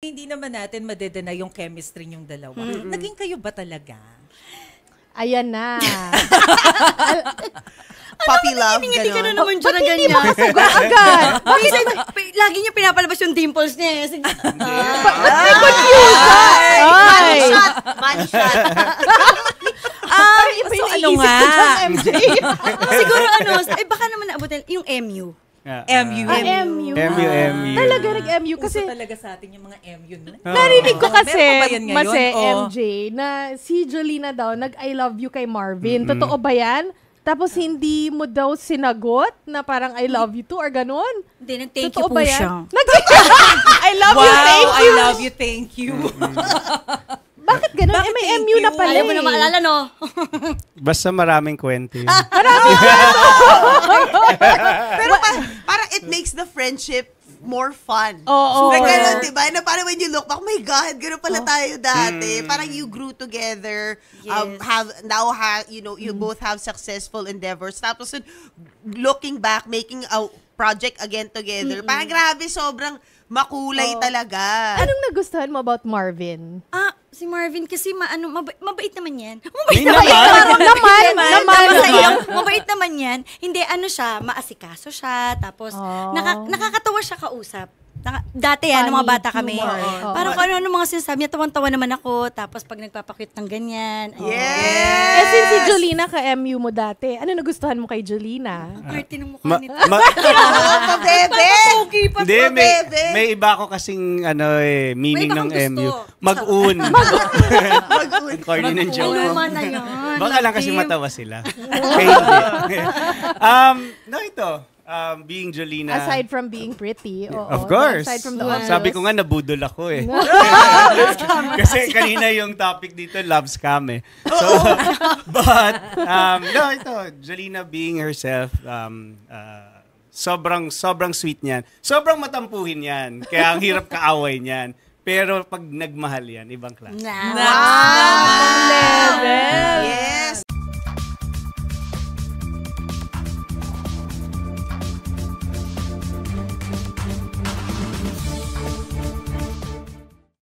hindi naman natin madedena yung chemistry niyong dalawa. Naging kayo ba talaga? Ayan na. Puppy love, gano'n. Hindi ka na naman dyan na ganyan. Hindi makasagot agad? Lagi niya pinapalabas yung dimples niya. May confusion. Money shot. Money shot. Iba yung naisip ko dyan, MJ. Siguro baka naman naabutin yung MU. MU. MU. MU. Talaga nag-MU kasi Gusto talaga sa atin yung mga MU. narinig ko kasi, Meron pa ba yan ngayon? Mase, Oh. MJ, na si Jolina daw nag-I love you kay Marvin. Totoo ba yan? Tapos hindi mo daw sinagot na parang I love you too or ganun? Hindi, nag-thank you Totoo po ba yan? siya. I love you, thank Wow, you. I love you, thank you. Bakit ganun? Bakit may thank MU na you? pala Ayaw mo na maalala, no? Basta maraming kwento yun. Pero parang it makes the friendship more fun. Oo. Like, gano'n, diba? Na parang when you look back, oh my God, gano'n pala tayo dati. Parang you grew together, Yes. you both have successful endeavors. Tapos, looking back, making a project again together, parang grabe, sobrang makulay talaga. Anong nagustuhan mo about Marvin? Si Marvin kasi mabait naman yan. Mabait naman yan. Hindi, siya, maasikaso siya, tapos nakakatawa siya kausap. Dati nung mga bata kami, parang kung ano mga sinasabi niya, tawan-tawa naman ako, tapos pag nagpapakwit ng ganyan. Yes! Since si Jolina ka-MU mo dati, ano nagustuhan mo kay Jolina? Party ng mukha nito. Pabebe! Hindi, may iba ko kasing meaning ng MU. Mag-un. Ang corny ng joke ko. Naman na yan. Baka lang kasi matawa sila. Kaya hindi. Ito. Being Jolina. Aside from being pretty. Of course. Aside from the obvious. Sabi ko nga, nabudol ako eh. Kasi kanina yung topic dito, love scam eh. So, but, ito, Jolina being herself, sobrang sweet niyan. Sobrang matampuhin yan. Kaya ang hirap kaaway niyan. Pero pag nagmahal yan, ibang klase. Wow! Level! Yes!